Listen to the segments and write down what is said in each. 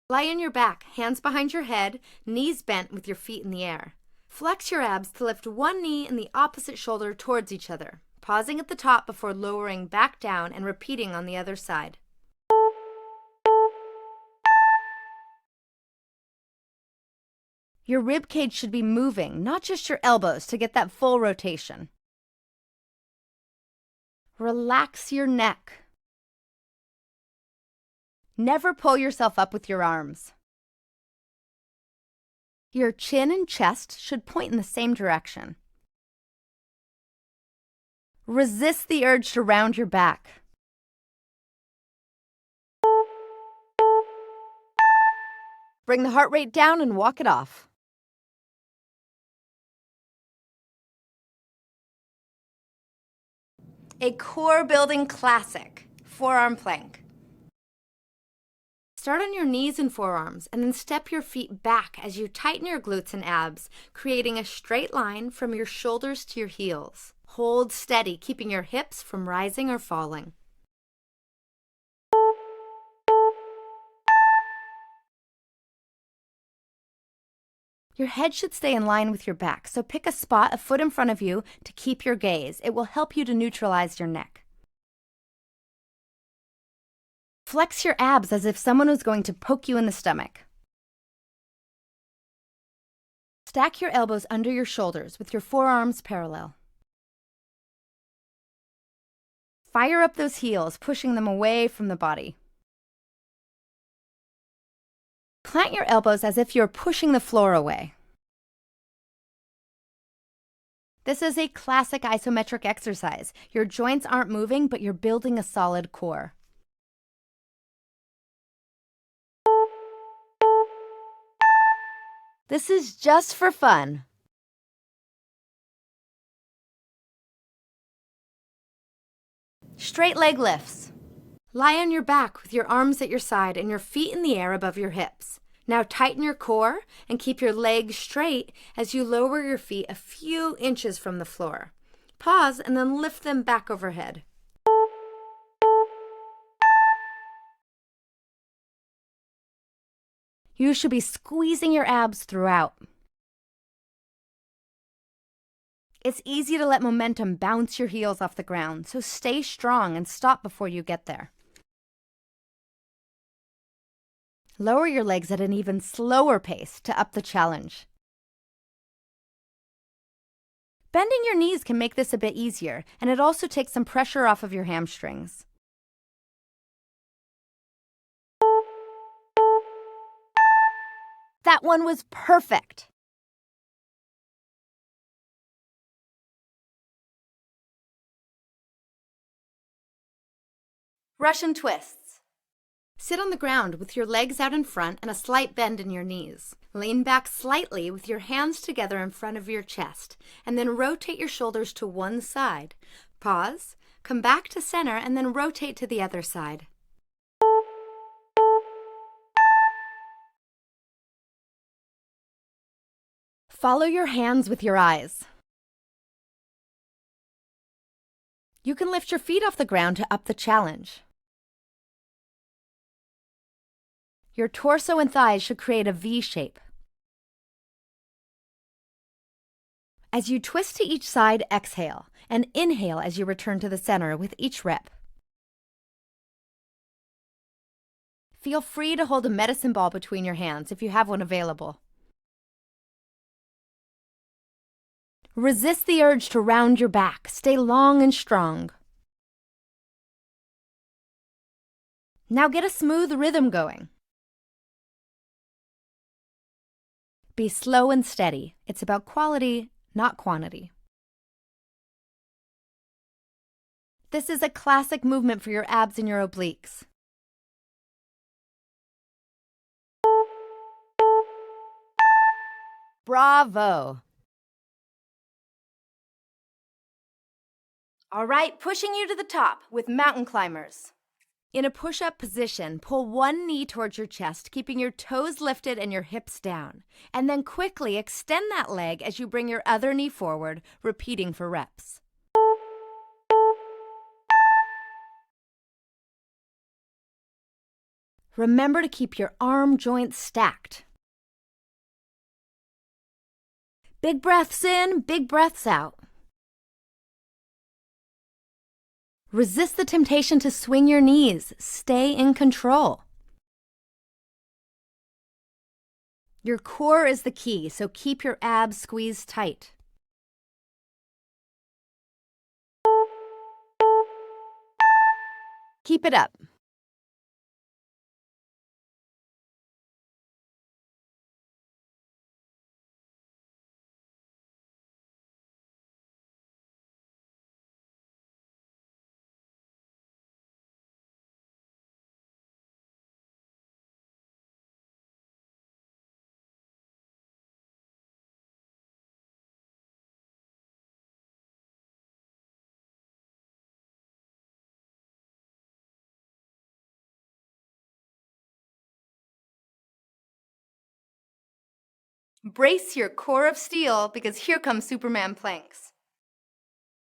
Lie on your back, hands behind your head, knees bent with your feet in the air. Flex your abs to lift one knee and the opposite shoulder towards each other, pausing at the top before lowering back down and repeating on the other side. Your rib cage should be moving, not just your elbows, to get that full rotation. Relax your neck. Never pull yourself up with your arms. Your chin and chest should point in the same direction. Resist the urge to round your back. Bring the heart rate down and walk it off. A core building classic, forearm plank. Start on your knees and forearms and then step your feet back as you tighten your glutes and abs, creating a straight line from your shoulders to your heels. Hold steady, keeping your hips from rising or falling. Your head should stay in line with your back, so pick a spot a foot in front of you to keep your gaze. It will help you to neutralize your neck. Flex your abs as if someone was going to poke you in the stomach. Stack your elbows under your shoulders with your forearms parallel. Fire up those heels, pushing them away from the body. Plant your elbows as if you're pushing the floor away. This is a classic isometric exercise. Your joints aren't moving, but you're building a solid core. This is just for fun. Straight leg lifts. Lie on your back with your arms at your side and your feet in the air above your hips. Now tighten your core and keep your legs straight as you lower your feet a few inches from the floor. Pause and then lift them back overhead. You should be squeezing your abs throughout. It's easy to let momentum bounce your heels off the ground, so stay strong and stop before you get there. Lower your legs at an even slower pace to up the challenge. Bending your knees can make this a bit easier, and it also takes some pressure off of your hamstrings. That one was perfect. Russian twists. Sit on the ground with your legs out in front and a slight bend in your knees. Lean back slightly with your hands together in front of your chest, and then rotate your shoulders to one side. Pause, come back to center, and then rotate to the other side. Follow your hands with your eyes. You can lift your feet off the ground to up the challenge. Your torso and thighs should create a V shape. As you twist to each side, exhale, and inhale as you return to the center with each rep. Feel free to hold a medicine ball between your hands if you have one available. Resist the urge to round your back. Stay long and strong. Now get a smooth rhythm going. Be slow and steady. It's about quality, not quantity. This is a classic movement for your abs and your obliques. Bravo! All right, pushing you to the top with mountain climbers. In a push-up position, pull one knee towards your chest, keeping your toes lifted and your hips down. And then quickly extend that leg as you bring your other knee forward, repeating for reps. Remember to keep your arm joints stacked. Big breaths in, big breaths out. Resist the temptation to swing your knees. Stay in control. Your core is the key, so keep your abs squeezed tight. Keep it up. Brace your core of steel because here come Superman planks.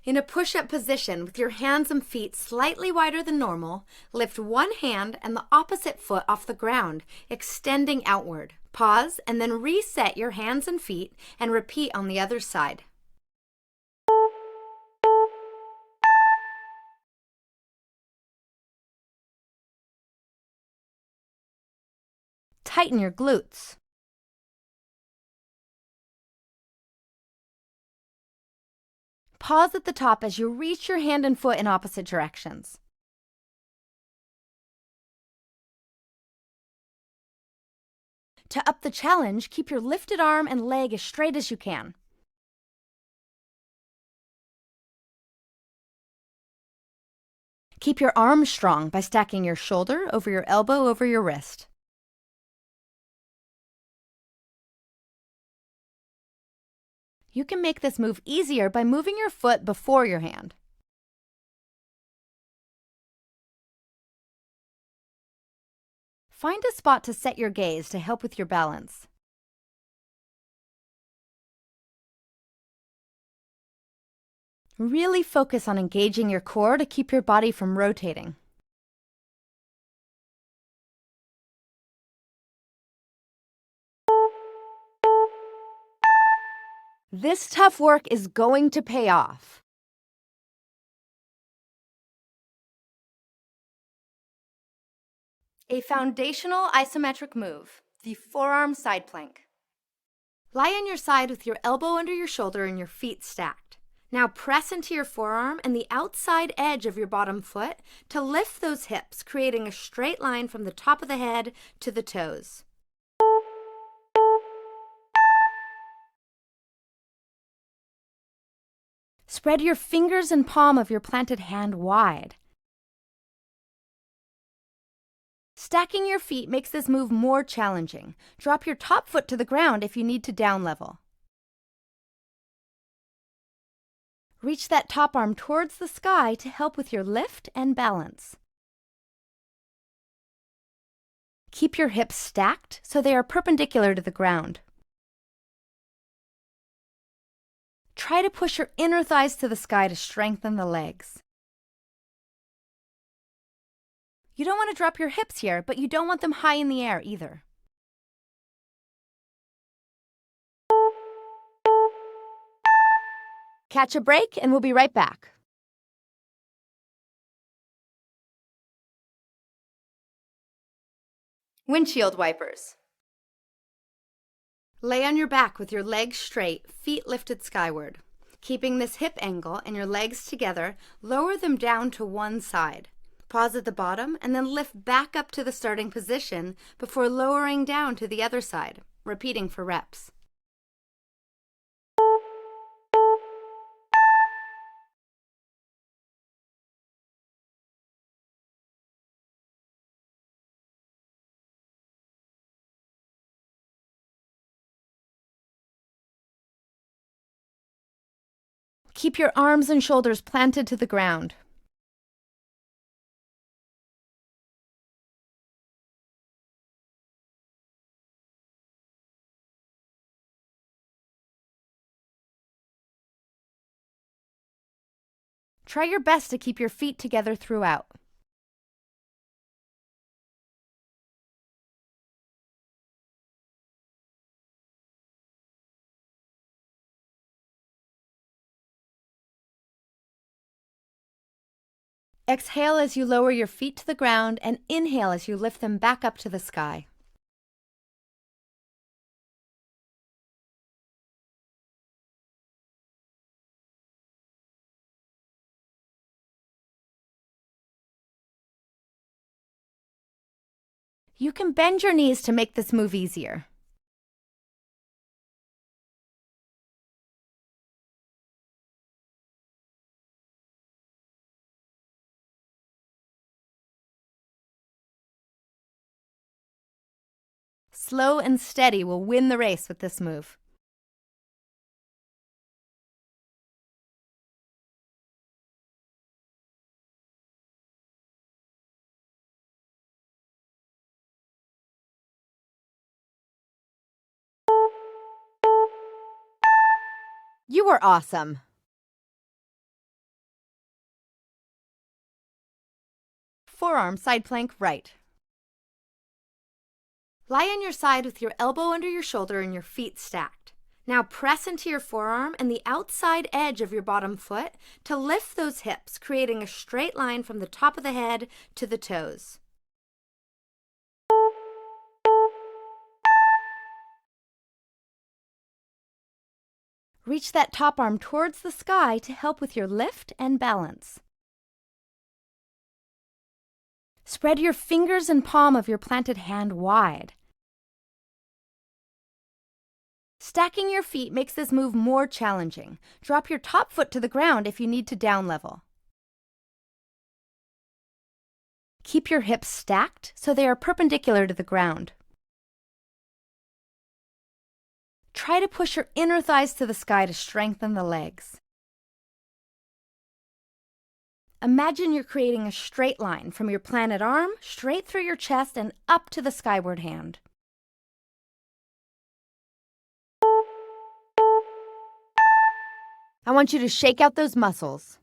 In a push-up position with your hands and feet slightly wider than normal, lift one hand and the opposite foot off the ground, extending outward. Pause and then reset your hands and feet and repeat on the other side. Tighten your glutes. Pause at the top as you reach your hand and foot in opposite directions. To up the challenge, keep your lifted arm and leg as straight as you can. Keep your arms strong by stacking your shoulder over your elbow over your wrist. You can make this move easier by moving your foot before your hand. Find a spot to set your gaze to help with your balance. Really focus on engaging your core to keep your body from rotating. This tough work is going to pay off. A foundational isometric move, the forearm side plank. Lie on your side with your elbow under your shoulder and your feet stacked. Now press into your forearm and the outside edge of your bottom foot to lift those hips, creating a straight line from the top of the head to the toes. Spread your fingers and palm of your planted hand wide. Stacking your feet makes this move more challenging. Drop your top foot to the ground if you need to down level. Reach that top arm towards the sky to help with your lift and balance. Keep your hips stacked so they are perpendicular to the ground. Try to push your inner thighs to the sky to strengthen the legs. You don't want to drop your hips here, but you don't want them high in the air either. Catch a break and we'll be right back. Windshield wipers. Lay on your back with your legs straight, feet lifted skyward. Keeping this hip angle and your legs together, lower them down to one side. Pause at the bottom and then lift back up to the starting position before lowering down to the other side, repeating for reps. Keep your arms and shoulders planted to the ground. Try your best to keep your feet together throughout. Exhale as you lower your feet to the ground and inhale as you lift them back up to the sky. You can bend your knees to make this move easier. Slow and steady will win the race with this move. You are awesome! Forearm side plank right. Lie on your side with your elbow under your shoulder and your feet stacked. Now press into your forearm and the outside edge of your bottom foot to lift those hips, creating a straight line from the top of the head to the toes. Reach that top arm towards the sky to help with your lift and balance. Spread your fingers and palm of your planted hand wide. Stacking your feet makes this move more challenging. Drop your top foot to the ground if you need to down level. Keep your hips stacked so they are perpendicular to the ground. Try to push your inner thighs to the sky to strengthen the legs. Imagine you're creating a straight line from your planted arm straight through your chest and up to the skyward hand. I want you to shake out those muscles.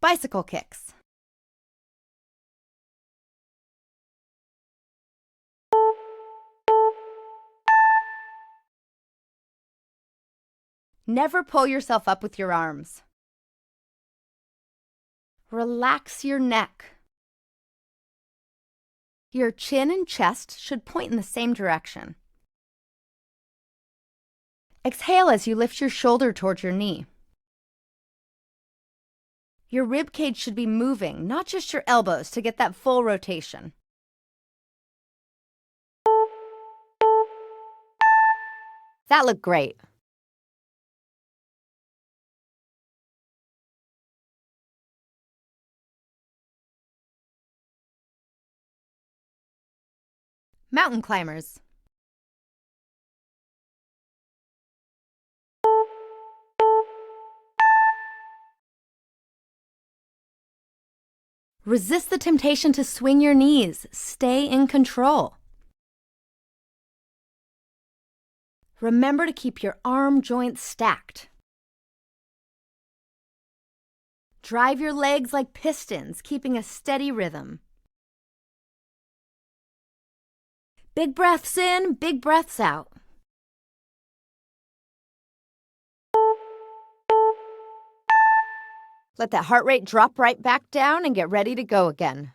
Bicycle kicks. Never pull yourself up with your arms. Relax your neck. Your chin and chest should point in the same direction. Exhale as you lift your shoulder towards your knee. Your rib cage should be moving, not just your elbows, to get that full rotation. That looked great. Mountain climbers. Resist the temptation to swing your knees. Stay in control. Remember to keep your arm joints stacked. Drive your legs like pistons, keeping a steady rhythm. Big breaths in, big breaths out. Let that heart rate drop right back down and get ready to go again.